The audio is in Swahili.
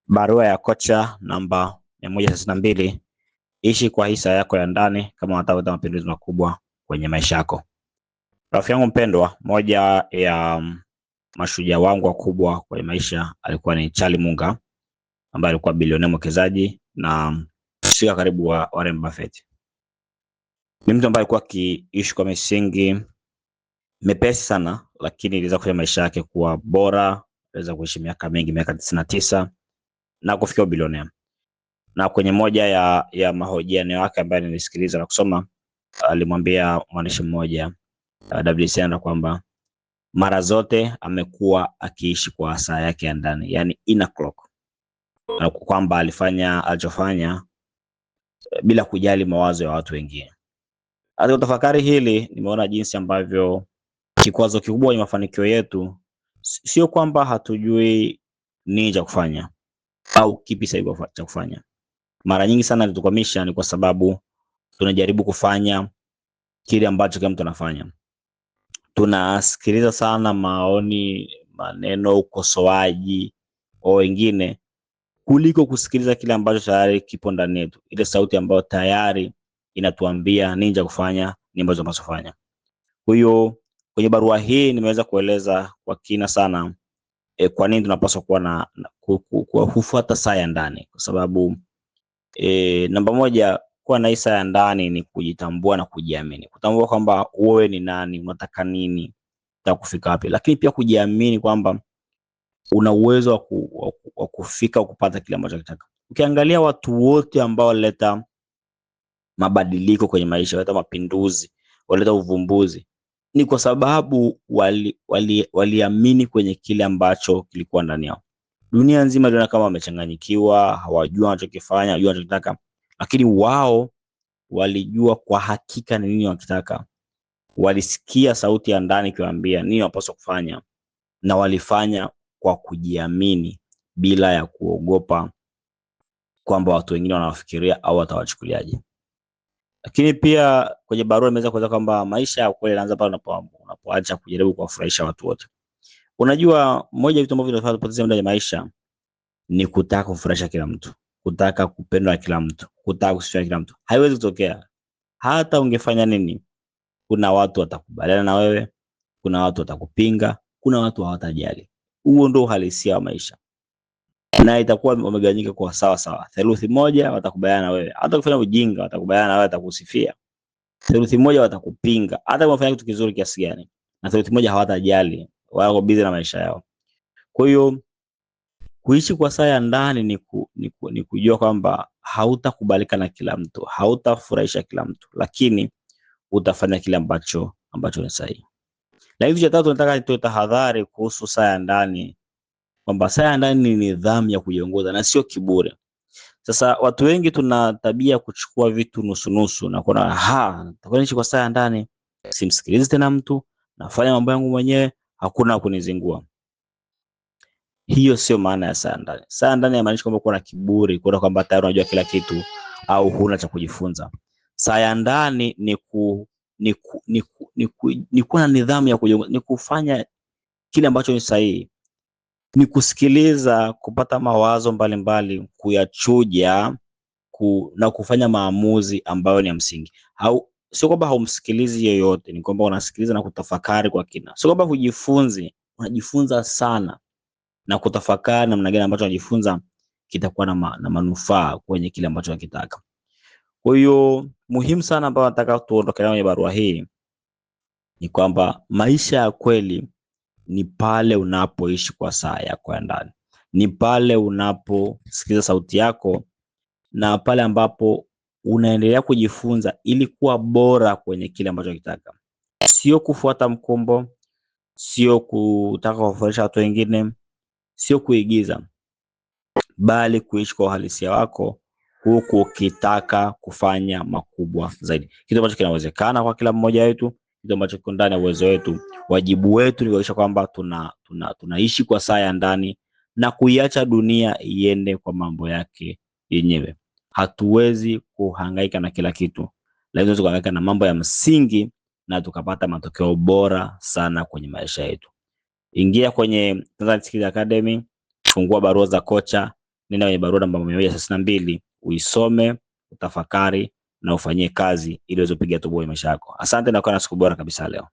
Barua ya kocha namba 132. Ishi kwa hisa yako ya ndani kama unataka mapinduzi makubwa kwenye maisha yako. Rafiki yangu mpendwa, moja ya mashujaa wangu wakubwa kwenye maisha alikuwa ni Charlie Munger, ambaye alikuwa bilionea mwekezaji na shika karibu wa Warren Buffett. Ni mtu ambaye alikuwa akiishi kwa misingi mepesi sana, lakini iliweza kufanya maisha yake kuwa bora. Aliweza kuishi miaka mingi, miaka 99 na kufikia bilionea. Na kwenye moja ya mahojiano yake ambayo nilisikiliza na kusoma, alimwambia mwandishi mmoja David Sanders kwamba mara zote amekuwa akiishi kwa saa yake ya ndani, yani inner clock, na kwamba alifanya alichofanya bila kujali mawazo ya watu wengine. Hata utafakari hili, nimeona jinsi ambavyo kikwazo kikubwa kwenye mafanikio yetu sio kwamba hatujui nini cha kufanya au kipi sahihi cha kufanya. Mara nyingi sana tutukwamisha ni kwa sababu tunajaribu kufanya kile ambacho kila mtu anafanya. Tunasikiliza sana maoni, maneno, ukosoaji wa wengine kuliko kusikiliza kile ambacho tayari kipo ndani yetu, ile sauti ambayo tayari inatuambia nini cha kufanya, nini ambacho tunapaswa. Kwa hiyo kwenye barua hii nimeweza kueleza kwa kina sana kwa nini tunapaswa kuwa na kufuata saa ya ndani, kwa sababu namba moja, kuwa na saa ya ndani ni kujitambua na kujiamini. Kutambua kwamba wewe ni nani, unataka nini, unataka kufika wapi, lakini pia kujiamini kwamba una uwezo wa kufika kupata kile ambacho unataka. Ukiangalia watu wote ambao waleta mabadiliko kwenye maisha, waleta mapinduzi, waleta uvumbuzi, ni kwa sababu waliamini kwenye kile ambacho kilikuwa ndani yao. Dunia nzima iliona kama wamechanganyikiwa, hawajua wanachokifanya, hawajua wanachotaka, lakini wao walijua kwa hakika ni nini wanataka. Walisikia sauti ya ndani ikiwaambia nini wanapaswa kufanya, na walifanya kwa kujiamini bila ya kuogopa kwamba watu wengine wanawafikiria au watawachukuliaje. Lakini pia kwenye barua imeweza kueleza kwamba maisha ya kweli yanaanza pale unapoacha kujaribu kuwafurahisha watu wote. Unajua, moja ya vitu ambavyo vinafanya tupoteze muda kwenye maisha ni kutaka kufurahisha kila mtu, kutaka kupendwa na kila mtu, kutaka kusifiwa kila mtu. Haiwezi kutokea. Hata ungefanya nini, kuna watu watakubaliana na wewe, kuna watu watakupinga, kuna watu hawatajali. Huo ndio uhalisia wa maisha, na itakuwa wamegawanyika kwa sawa sawa. Theluthi moja watakubaliana na wewe, hata ukifanya ujinga watakubaliana na wewe, watakusifia. Theluthi moja watakupinga, hata kama unafanya kitu kizuri kiasi gani, na theluthi moja hawatajali, wako busy na maisha yao. Kwa hiyo kuishi kwa saa ya ndani ni kujua kwamba hautakubalika na kila mtu, hautafurahisha kila mtu, lakini utafanya kile ambacho ni sahihi. Na hivi cha tatu, nataka nitoe tahadhari kuhusu saa ya ndani, kwamba saa ya ndani ni nidhamu ya kujiongoza na sio kiburi. Sasa watu wengi tuna tabia kuchukua vitu nusu nusu na kuona nitakuwa niishi kwa saa ya ndani, simsikilize tena mtu, nafanya mambo yangu mwenyewe, hakuna kunizingua. Hiyo sio maana ya saa ya ndani. Saa ya ndani inamaanisha kwamba kuna kiburi, kuna kwamba tayari unajua kila kitu au huna cha kujifunza. Saa ya ndani ni kuwa na nidhamu ya kujiongoza, ni kufanya kile ambacho ni sahihi, ni kusikiliza, kupata mawazo mbalimbali, kuyachuja na kufanya maamuzi ambayo ni ya msingi. Sio kwamba haumsikilizi yeyote, ni kwamba unasikiliza na kutafakari kwa kina. Sio kwamba hujifunzi, unajifunza sana na kutafakari namna gani ambacho unajifunza kitakuwa na manufaa kwenye kile ambacho unakitaka. Kwa hiyo muhimu sana ambayo nataka tuondoke nayo kwenye barua hii ni kwamba maisha ya kweli ni pale unapoishi kwa saa yako ya ndani, ni pale unaposikiliza sauti yako, na pale ambapo unaendelea kujifunza ili kuwa bora kwenye kile ambacho unakitaka. Sio kufuata mkumbo, sio kutaka kufurahisha watu wengine, sio kuigiza, bali kuishi kwa uhalisia wako, huku ukitaka kufanya makubwa zaidi. Kitu ambacho kinawezekana kwa kila mmoja wetu, kitu ambacho kiko ndani ya uwezo wetu. Wajibu wetu ni kuhakikisha kwamba tunaishi kwa saa ya ndani na kuiacha dunia iende kwa mambo yake yenyewe. Hatuwezi kuhangaika na kila kitu, lazima tuhangaike na mambo ya msingi na tukapata matokeo bora sana kwenye maisha yetu. Ingia kwenye Tanzania Skills Academy, fungua barua za kocha, nenda kwenye barua namba 132 uisome, utafakari na ufanyie kazi ili uweze kupiga hatua kwenye maisha yako. Asante na kuwa na siku bora kabisa leo.